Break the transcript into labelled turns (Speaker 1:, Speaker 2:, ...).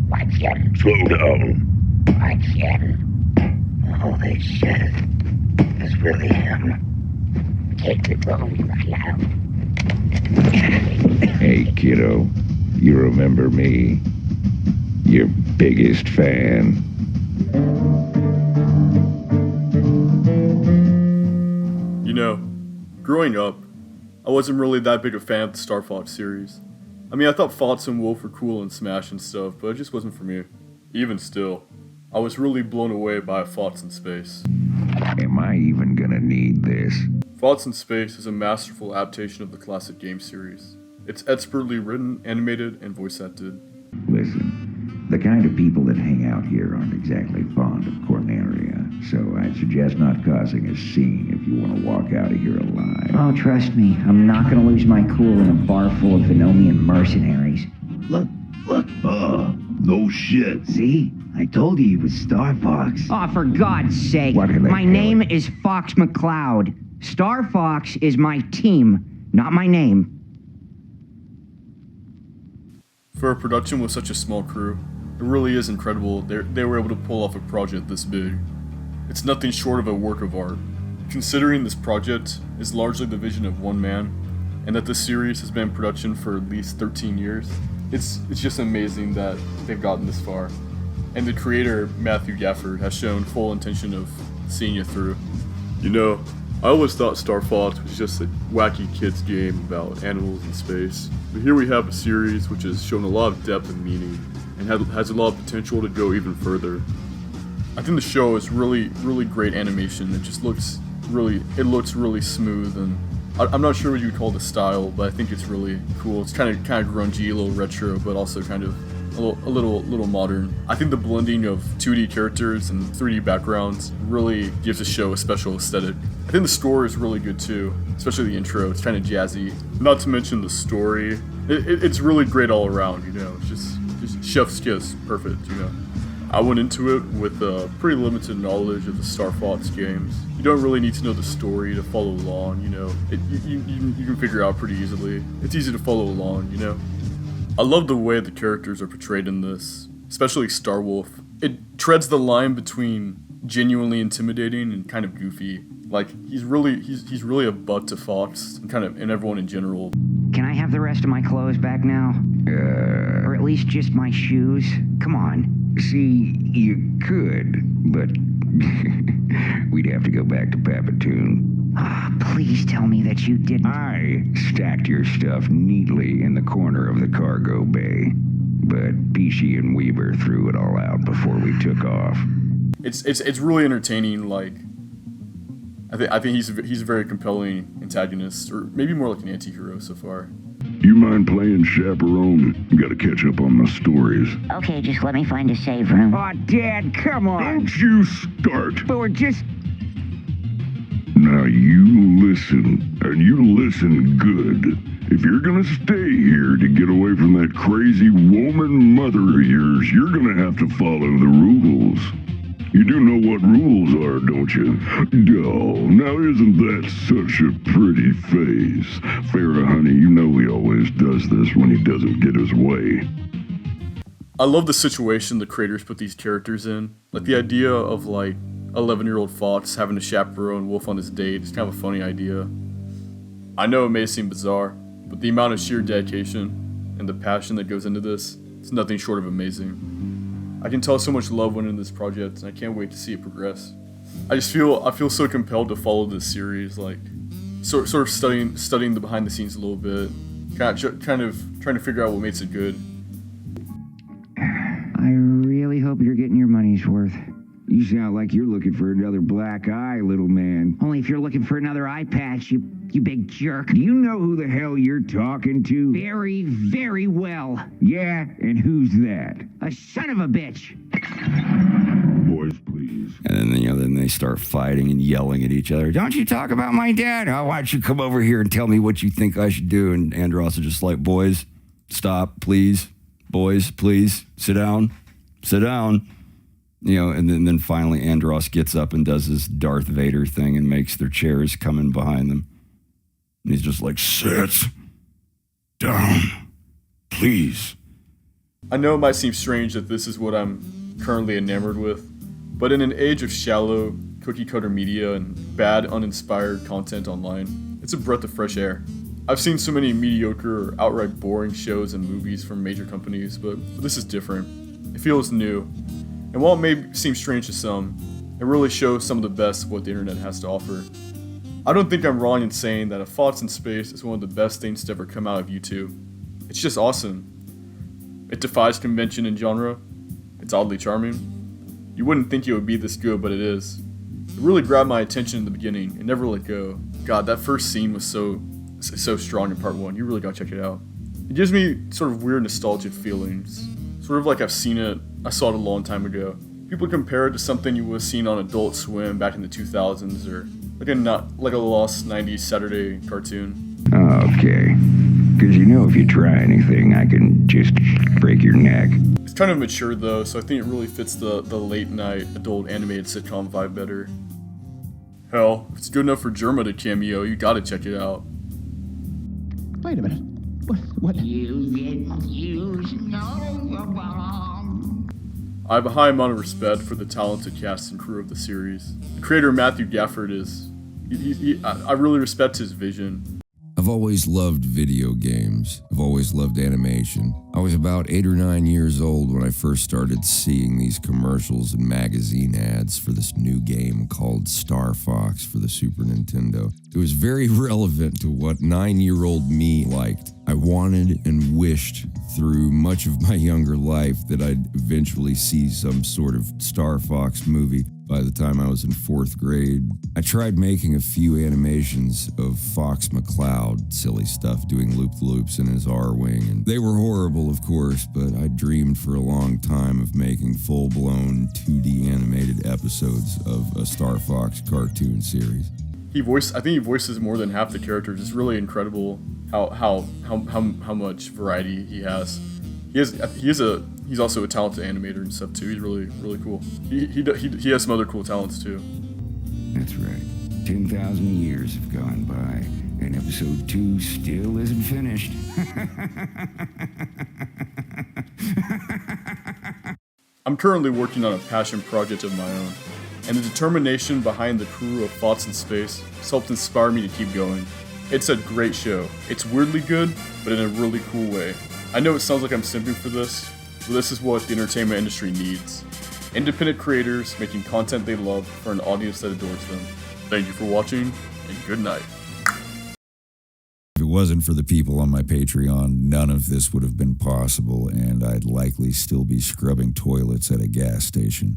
Speaker 1: Watch him.
Speaker 2: Slow down.
Speaker 1: Watch him. Holy shit. It's really him. Take the phone right now.
Speaker 2: Hey, kiddo. You remember me? Your biggest fan.
Speaker 3: You know, growing up, I wasn't really that big a fan of the Star Fox series. I mean, I thought Fox and Wolf were cool in Smash and stuff, but it just wasn't for me. Even still, I was really blown away by Fox in Space.
Speaker 2: Am I even gonna need this?
Speaker 3: Fox in Space is a masterful adaptation of the classic game series. It's expertly written, animated, and voice acted.
Speaker 4: Listen, the kind of people that hang out here aren't exactly fond of Corneria, so I'd suggest not causing a scene if you want to walk out of here alive.
Speaker 5: Oh, trust me, I'm not gonna lose my cool in a bar full of Venomian mercenaries.
Speaker 6: Look. No shit.
Speaker 5: See?
Speaker 6: I told you he was Star Fox.
Speaker 5: Oh, for God's sake.
Speaker 4: What in the
Speaker 5: My
Speaker 4: hell?
Speaker 5: name is Fox McCloud. Star Fox is my team, not my name.
Speaker 3: For a production with such a small crew, it really is incredible they were able to pull off a project this big. It's nothing short of a work of art. Considering this project is largely the vision of one man, and that this series has been in production for at least 13 years, it's just amazing that they've gotten this far. And the creator, Matthew Gafford, has shown full intention of seeing it through. You know, I always thought Star Fox was just a wacky kids game about animals in space. But here we have a series which has shown a lot of depth and meaning, and has a lot of potential to go even further. I think the show is really great animation. It just looks really smooth, and I'm not sure what you would call the style, but I think it's really cool. It's kind of grungy, a little retro, but also kind of a little modern. I think the blending of 2D characters and 3D backgrounds really gives the show a special aesthetic. I think the score is really good too, especially the intro. It's kind of jazzy. Not to mention the story. It's really great all around. You know, it's just chef's kiss, perfect. You know, I went into it with pretty limited knowledge of the Star Fox games. You don't really need to know the story to follow along. You know, you can figure it out pretty easily. It's easy to follow along. You know. I love the way the characters are portrayed in this, especially Starwolf. It treads the line between genuinely intimidating and kind of goofy. Like he's really a butt to Fox and everyone in general.
Speaker 5: Can I have the rest of my clothes back now? Or at least just my shoes? Come on.
Speaker 4: See, you could, but we'd have to go back to Papatoon.
Speaker 5: Ah, please tell me that you didn't.
Speaker 4: I stacked your stuff neatly in the corner of the cargo bay, but Pishi and Weaver threw it all out before we took off.
Speaker 3: It's really entertaining. Like I think he's a very compelling antagonist, or maybe more like an anti-hero so far.
Speaker 2: You mind playing chaperone? Gotta catch up on my stories.
Speaker 1: Okay, just let me find a save room.
Speaker 5: Oh, Dad, come on.
Speaker 2: Don't you start.
Speaker 5: But we're just...
Speaker 2: Now you listen, and you listen good. If you're gonna stay here to get away from that crazy woman mother of yours, you're gonna have to follow the rules. You do know what rules are, don't you? Oh, now isn't that such a pretty face? Farrah, honey, you know he always does this when he doesn't get his way.
Speaker 3: I love the situation the creators put these characters in. Like the idea of like 11-year-old Fox having to chaperone Wolf on his date is kind of a funny idea. I know it may seem bizarre, but the amount of sheer dedication and the passion that goes into this is nothing short of amazing. I can tell so much love went into this project, and I can't wait to see it progress. I feel so compelled to follow this series, like sort of studying the behind the scenes a little bit, kind of trying to figure out what makes it good.
Speaker 5: I really hope you're getting your money's worth.
Speaker 4: You sound like you're looking for another black eye, little man.
Speaker 5: Only if you're looking for another eye patch, you big jerk.
Speaker 4: Do you know who the hell you're talking to?
Speaker 5: Very, very well.
Speaker 4: Yeah, and who's that?
Speaker 5: A son of a bitch.
Speaker 2: Boys, please.
Speaker 7: And then, then they start fighting and yelling at each other. Don't you talk about my dad? Oh, why don't you come over here and tell me what you think I should do? And Andros is just like, boys, stop, please. Boys, please, sit down. Sit down. And then finally Andros gets up and does his Darth Vader thing and makes their chairs come in behind them. And he's just like, sit down, please.
Speaker 3: I know it might seem strange that this is what I'm currently enamored with, but in an age of shallow, cookie-cutter media and bad, uninspired content online, it's a breath of fresh air. I've seen so many mediocre or outright boring shows and movies from major companies, but this is different. It feels new. And while it may seem strange to some, it really shows some of the best of what the internet has to offer. I don't think I'm wrong in saying that A Thoughts in Space is one of the best things to ever come out of YouTube. It's just awesome. It defies convention and genre. It's oddly charming. You wouldn't think it would be this good, but it is. It really grabbed my attention in the beginning and never let go. God, that first scene was so strong in part 1. You really gotta check it out. It gives me sort of weird nostalgic feelings. Sort of like I saw it a long time ago. People compare it to something you would have seen on Adult Swim back in the 2000s or like a lost 90s Saturday cartoon.
Speaker 4: Okay. Because if you try anything, I can just break your neck.
Speaker 3: It's kind of mature though, so I think it really fits the late night adult animated sitcom vibe better. Hell, if it's good enough for Germa to cameo, you gotta check it out.
Speaker 8: Wait a minute. What?
Speaker 1: You didn't use no bomb.
Speaker 3: I have a high amount of respect for the talented cast and crew of the series. The creator Matthew Gafford I really respect his vision.
Speaker 9: I've always loved video games. I've always loved animation. I was about 8 or 9 years old when I first started seeing these commercials and magazine ads for this new game called Star Fox for the Super Nintendo. It was very relevant to what 9-year-old me liked. I wanted and wished through much of my younger life that I'd eventually see some sort of Star Fox movie. By the time I was in 4th grade, I tried making a few animations of Fox McCloud, silly stuff, doing loop-the-loops in his R-Wing, and they were horrible, of course, but I dreamed for a long time of making full-blown 2D animated episodes of a Star Fox cartoon series.
Speaker 3: I think he voices more than half the characters. It's really incredible how much variety he has. He's also a talented animator and stuff too. He's really cool. He has some other cool talents too.
Speaker 4: That's right. 10,000 years have gone by, and episode 2 still isn't finished.
Speaker 3: I'm currently working on a passion project of my own, and the determination behind the crew of Thoughts in Space has helped inspire me to keep going. It's a great show. It's weirdly good, but in a really cool way. I know it sounds like I'm simping for this, but this is what the entertainment industry needs. Independent creators making content they love for an audience that adores them. Thank you for watching, and good night.
Speaker 9: If it wasn't for the people on my Patreon, none of this would have been possible, and I'd likely still be scrubbing toilets at a gas station.